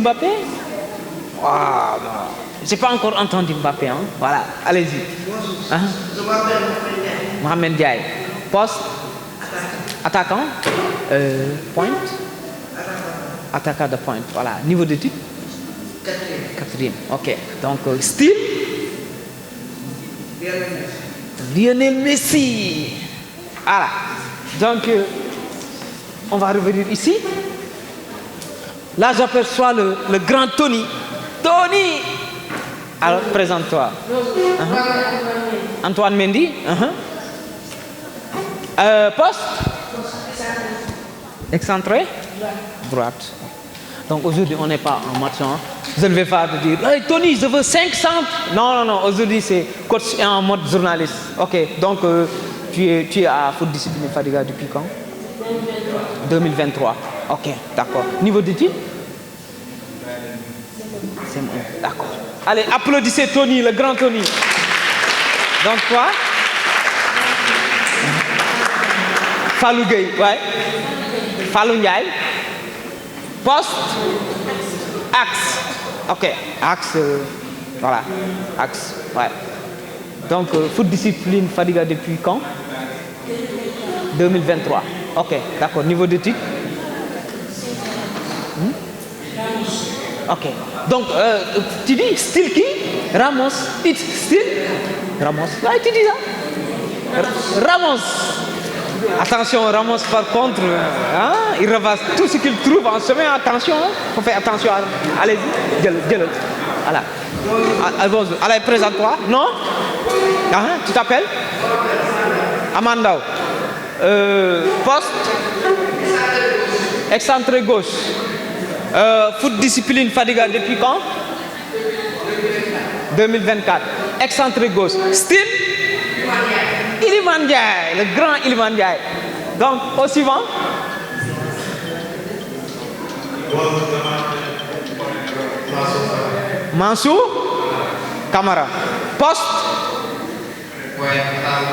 Mbappé? Waouh, j'ai pas encore entendu Mbappé. Hein? Voilà, allez-y. Hein? Mohamed Diaye. Poste? Attaquant? Point? Attaquant de point. Voilà. Niveau de titre? Quatrième. Ok. Donc, style? Lionel Messi. Voilà. Donc, on va revenir ici. Là, j'aperçois le grand Tony. Tony! Alors, présente-toi. Antoine Mendy. Poste? Excentré? Droite. Donc, aujourd'hui, on n'est pas en match. Hein. Je ne vais pas te dire, hey, Tony, je veux 5 centres. Non, non, non. Aujourd'hui, c'est coach en mode journaliste. Ok. Donc, tu es à Foot Discipline Fadiga depuis quand? 2023. Ok, d'accord. Niveau d'études? C'est bon, d'accord. Allez, applaudissez Tony, le grand Tony. Donc quoi? Fallou Gueye, ouais. Fallou Ndiaye. Poste? Axe. Ok, axe, voilà. Axe, ouais. Donc, Foot Discipline Fadiga depuis quand? 2023. Ok, d'accord. Niveau d'études? Ok. Donc, tu dis style qui? Ramos. It's style? Ramos. Ouais, tu dis ça? Ramos. Attention, Ramos par contre, hein, il ramasse tout ce qu'il trouve en chemin. Attention, il faut faire attention. Allez-y, dis-le. Voilà. Allez, présente-toi. Non? Tu t'appelles? Amandao. Poste? Excentré gauche. Foot Discipline Fadiga depuis quand? 2024. Excentré gauche. Style? Iliman Ndiaye, le grand Iliman Ndiaye. Donc, au suivant. Mansour Camara. Poste?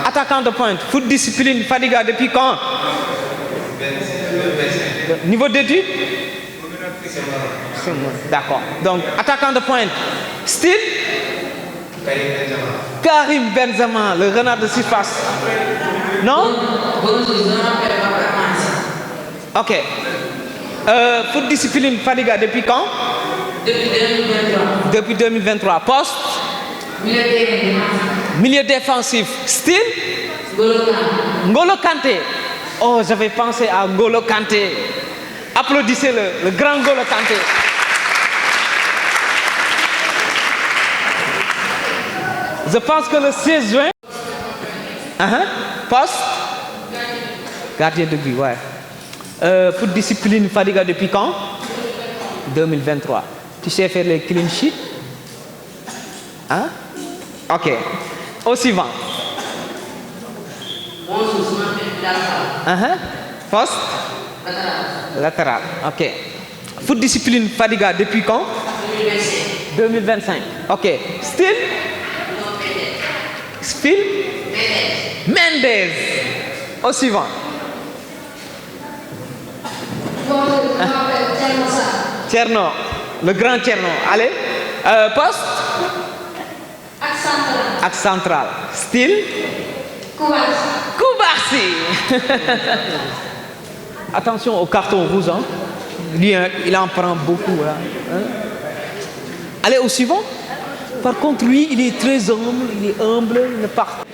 Attaquant de pointe. Foot Discipline Fadiga depuis quand? Niveau d'études? D'accord. Donc, attaquant de pointe. Style? Karim Benzema, le renard de surface. Non? Ok. Foot Discipline Fadiga depuis quand? Depuis 2023. Poste? Milieu défensif. Style? N'Golo Kanté. Oh, j'avais pensé à N'Golo Kanté. Applaudissez-le, le grand N'Golo Kanté. Je pense que le 16 juin... Poste? Gardien de but, ouais. Pour discipline Fadiga depuis quand? 2023. Tu sais faire les clean sheets? Hein? Ok. Au suivant. Poste? Latéral. Ok. Foot discipline Fadiga depuis quand? 2025. Ok. Style? Style? Mendes. Au suivant. Tcherno, le grand Tcherno. Allez. Poste? Axe central. Style? Koubarsi. Attention au carton rouge. Hein. Lui, il en prend beaucoup. Hein. Allez au suivant. Par contre, lui, il est très humble. Il est humble. Il ne part.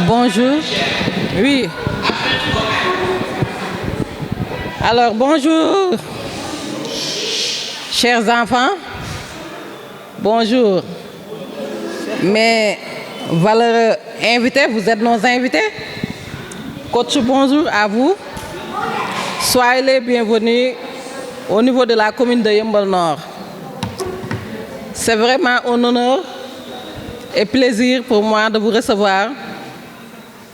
Bonjour. Oui. Alors, bonjour, chers enfants. Bonjour. Mes valeureux invités, vous êtes nos invités. Coach, bonjour à vous. Soyez les bienvenus au niveau de la commune de Yeumbeul Nord. C'est vraiment un honneur et plaisir pour moi de vous recevoir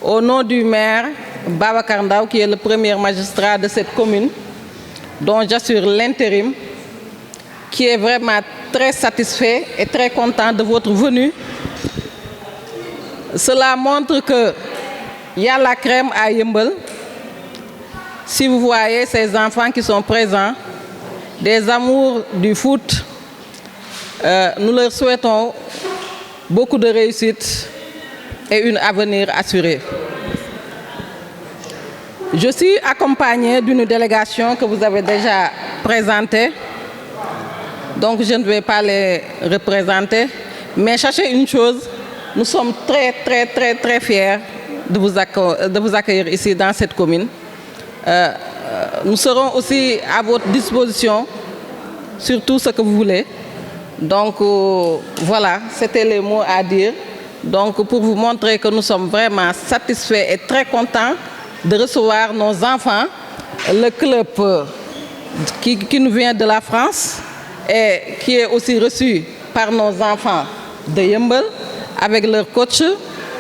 au nom du maire Babacar Ndao, qui est le premier magistrat de cette commune, dont j'assure l'intérim, qui est vraiment très satisfait et très content de votre venue. Cela montre qu'il y a la crème à Yeumbeul. Si vous voyez ces enfants qui sont présents, des amours du foot, nous leur souhaitons beaucoup de réussite et un avenir assuré. Je suis accompagnée d'une délégation que vous avez déjà présentée, donc je ne vais pas les représenter, mais sachez une chose, nous sommes très fiers de vous accueillir ici dans cette commune. Nous serons aussi à votre disposition sur tout ce que vous voulez. Donc voilà, c'était les mots à dire. Donc pour vous montrer que nous sommes vraiment satisfaits et très contents de recevoir nos enfants, le club qui nous vient de la France et qui est aussi reçu par nos enfants de Yeumbeul avec leur coach.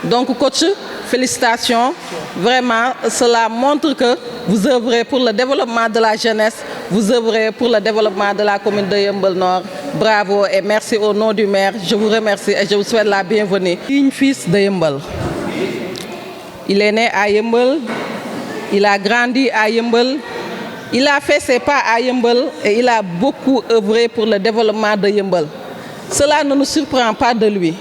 Donc coach, félicitations. Vraiment, cela montre que vous œuvrez pour le développement de la jeunesse, vous œuvrez pour le développement de la commune de Yeumbeul Nord. Bravo et merci au nom du maire. Je vous remercie et je vous souhaite la bienvenue. Un fils de Yeumbeul. Il est né à Yeumbeul, il a grandi à Yeumbeul, il a fait ses pas à Yeumbeul et il a beaucoup œuvré pour le développement de Yeumbeul. Cela ne nous surprend pas de lui.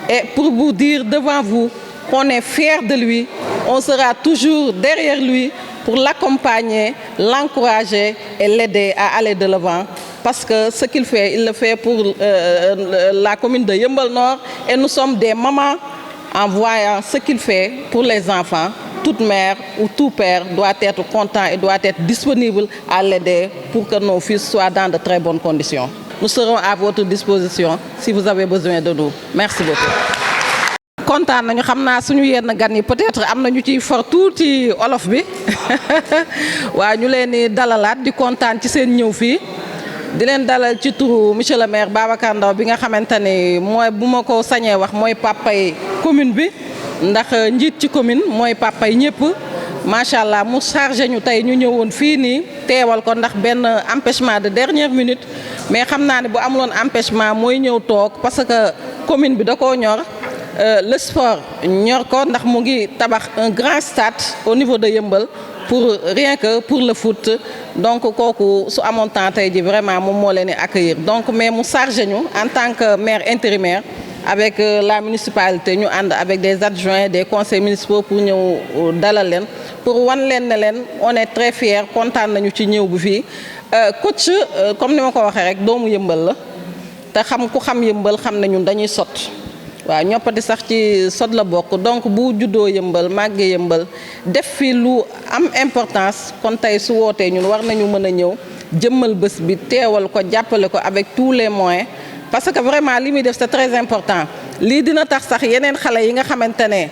Et pour vous dire devant vous qu'on est fiers de lui, on sera toujours derrière lui pour l'accompagner, l'encourager et l'aider à aller de l'avant. Parce que ce qu'il fait, il le fait pour la commune de Yeumbeul Nord et nous sommes des mamans en voyant ce qu'il fait pour les enfants. Toute mère ou tout père doit être content et doit être disponible à l'aider pour que nos fils soient dans de très bonnes conditions. Nous serons à votre disposition si vous avez besoin de nous. Merci beaucoup. Content nañu xamna suñu yenn gan yi peut-être am nañu ci for tuuti olof bi wa ñu leen di dalalaat di kontaan ci seen ñëw fii di leen dalal ci turu monsieur le maire Babacar Ndao bi nga xamante ni mooy bu ma ko sañee wax mooy papay commune bi ndax njiit ci commune mooy papay ñëpp macha allah mu chargé ñu tey ñu ñëwoon fii nii teewal ko ndax benn empêchement de dernière minute mais xam naa ne bu amuloon empêchement mooy ñëw toog parce que commune bi da koo ñor. Le sport ñor ko ndax mu ngi tabax un grand stade au niveau de Yeumbeul pour rien que pour le foot donc kooku su amoon temps tey ji vraiment moom moo leen di accueillir donc mais mu chargé ñu en tant que maire intérimaire avec la municipalité ñu ànd avec des adjoints des conseils municipaux pour ñëw dalal leen pour wan leen ne leen on est très fiers kontaan nañu ci ñëw bu fii coach comme ni ma ko waxee rek doomu yëmbal la te xam ku xam yëmbal xam ne ñun dañuy sot waaw ñoppati sax ci sot la bokk donc bu juddoo yëmbal màggee yëmbal def fi lu am importance kon tey su wootee ñun war nañu mën a ñëw jëmmal bés bi teewal ko jàppale ko avec tous les moyens parce que vraiment li muy def c'est très important lii dina tax sax yeneen xale yi nga xamante ne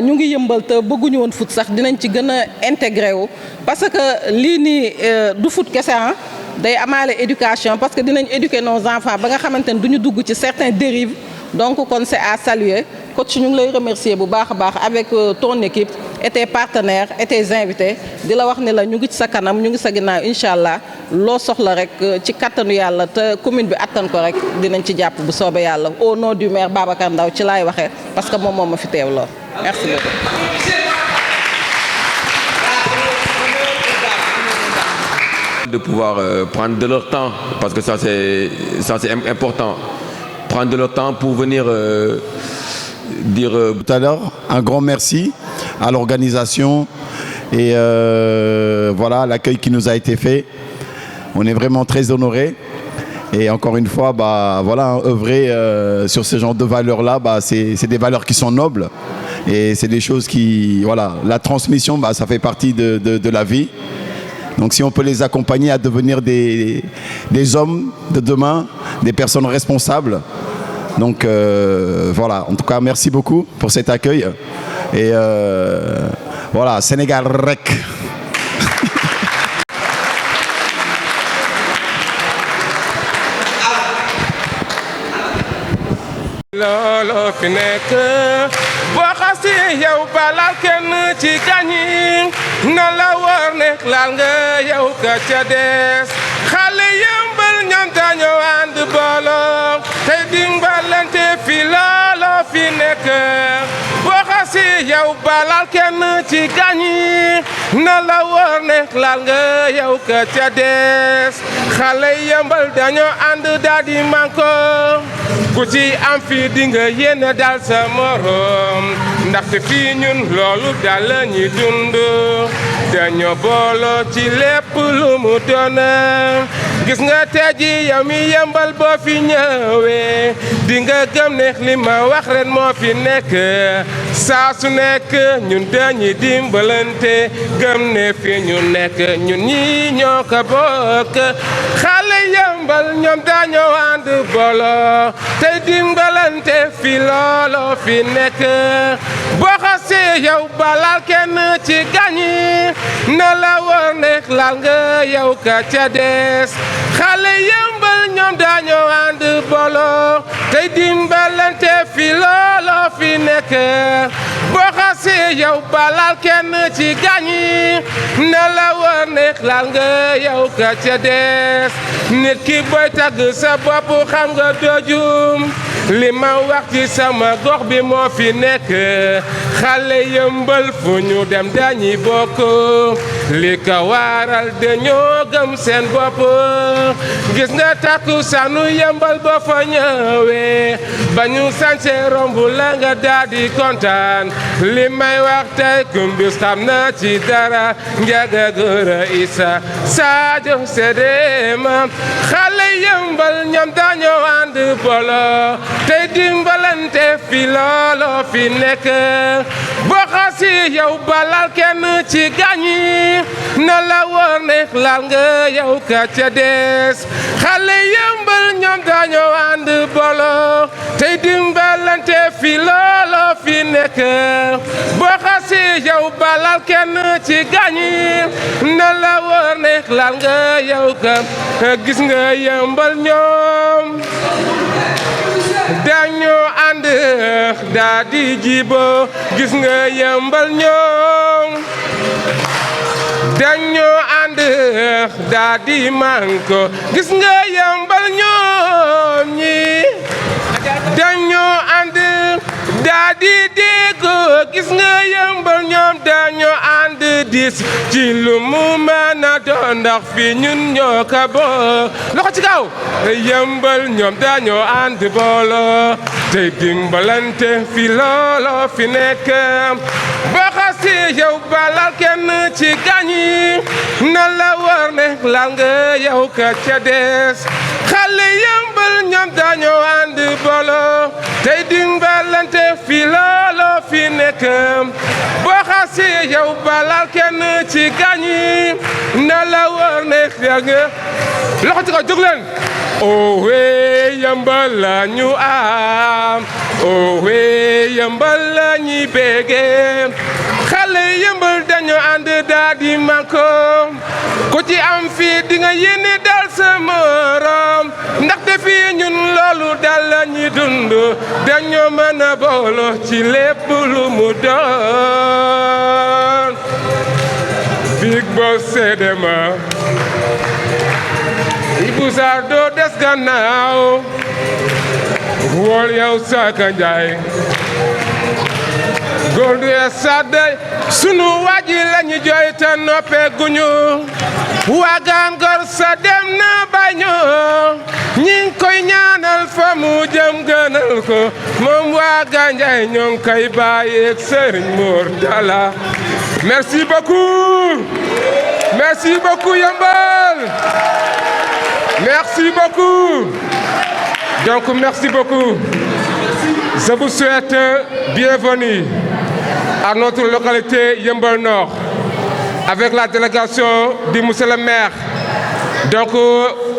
ñu ngi yëmbal te bëgguñu woon foot sax dinañ ci gën a intégré wu parce que lii nii du foot kese day amaale éducation parce que dinañ éduquer nos enfants ba nga xamante ne duñu dugg ci certains dérives donc kon c'est à saluer coach ñu ngi lay remercier bu baax a baax avec ton équipe et tes partenaires et tes invités di la wax ne la ñu ngi ci sa kanam ñu ngi sa ginnaaw incha allah loo soxla rek ci kattanu yàlla te commune bi attan ko rek dinañ ci jàpp bu soobee yàlla au nom du maire Babacar Ndaw ci laay waxee parce que moom moo ma fi teew lool merci beaucoup. De pouvoir prendre de leur temps parce que ça c'est important. Prendre de leur temps pour venir dire tout à l'heure un grand merci à l'organisation et voilà l'accueil qui nous a été fait. On est vraiment très honorés et encore une fois voilà œuvrer sur ce genre de valeurs là c'est des valeurs qui sont nobles et c'est des choses qui voilà la transmission ça fait partie de la vie. Donc si on peut les accompagner à devenir des hommes de demain, des personnes responsables. Donc voilà, en tout cas merci beaucoup pour cet accueil. Et voilà, Sénégal rek. looloo fi nekk boo xasee yow balal kenn ci gañi na la war ne laal nga yow ka ca des xale yëmbal ñoom dañoo ànd booloo te dimbalante fi looloo fi nekk boo xasee yow balal kenn ci gañi na la war ne laal nga yow ka ca des xale yëmbal dañoo ànd daal di manko ku ci am fi dinga yéene dal sa morom ndaxte fii ñun loolu dal la ñuy dund dañoo booloo ci lépp lu mu doon gis nga tey ji yow mi yëmbal boo fi ñëwee dinga gëm ne li ma wax ren moo fi nekk saa su nekk ñun dañuy dimbalante gëm ne fi ñu nekk ñun ñi ñoo ko bokk xale yëmbal ñoom dañoo ànd booloo tey dimbalante fi looloo fi nekk boo xasee yow balal kenn ci gañi na la war ne laal nga yow ka ca des xale yëmbal ñoom dañoo ànd booloo tey dimbalante fi looloo fi nekk boo xasee yow balal kenn ci gañi na la war ne laal nga yow ka ca des nit ki boy tagg sa bopp xam nga dojum li ma wax ci sama gox bi moo fi nekk xale yëmbal fu ñu dem dañuy bokk li ko waral dañoo gëm seen bopp gis nga takku sanu yëmbal ba fa ñëwee ba ñu sañse romb la nga daal di kontaan li may wax tey kumbis xam na ci dara njaga góora isa Sadio Sedema xale yëmbal ñoom dañoo ànd booloo tey dimbalante fi looloo fi nekk boo xasi yow balal kenn ci gañi na la war ne laal nga yow ka ca des xale yëmbal ñoom dañoo ànd booloo tey dimbalante fi looloo fi nekk boo xasi yow balal kenn ci gañi na la war ne laal nga yow ka gis nga yëmbal ñoom dañoo ànd daa di jibo gis nga yëmbal ñoom dañoo ànd daa di manko gis nga yëmbal ñoom ñi dañoo ànd daa di déggoo gis nga yëmbal ñoom dañoo ànd dis ci lu mu mën a doon ndax fi ñun ñoo ko bokk loxo ci kaw yëmbal ñoom dañoo ànd booloo tey dimbalante fi looloo fi nekk ba xas si yow balal kenn ci gañi na la war ne laal nga yow ka ca des xale yëmbal ñoom dañoo ànd bolo tey dimbalante fi loolo fi nekk boo xasee yow balal kenn ci gañi na la war ne laal nga loxo ci kaw jóg leen owe yëmbal la ñu am owe yëmbal la ñuy bége xale yëmbal dañu ànd daa di manko ku ci am fii di nga yéene dal sa morom ndaxte fii ñun loolu dal la ñuy dund dañoo mën a booloo ci lépp lu mu doon Big Boss Sedema Ibou Sarr doo des gannaaw wool yow Saka Njaay góor du sadde sunu waaji lañu jooy te noppee guñu waaga ngor sa dem na bañu ñi ngi koy ñaanal fa mu jëm gënal ko moom waaga Njaay ñoo ngi koy bàyyeeg Sëriñ Mor Talla merci beaucoup Yeumbeul merci beaucoup donc merci beaucoup je vous souhaite bienvenue à notre localité Yeumbeul Nord avec la délégation du monsieur le maire. Donc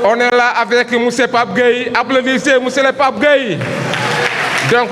on est là avec monsieur Pape Gueye. Applaudissez monsieur le Pape Gueye. Donc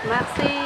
Merci.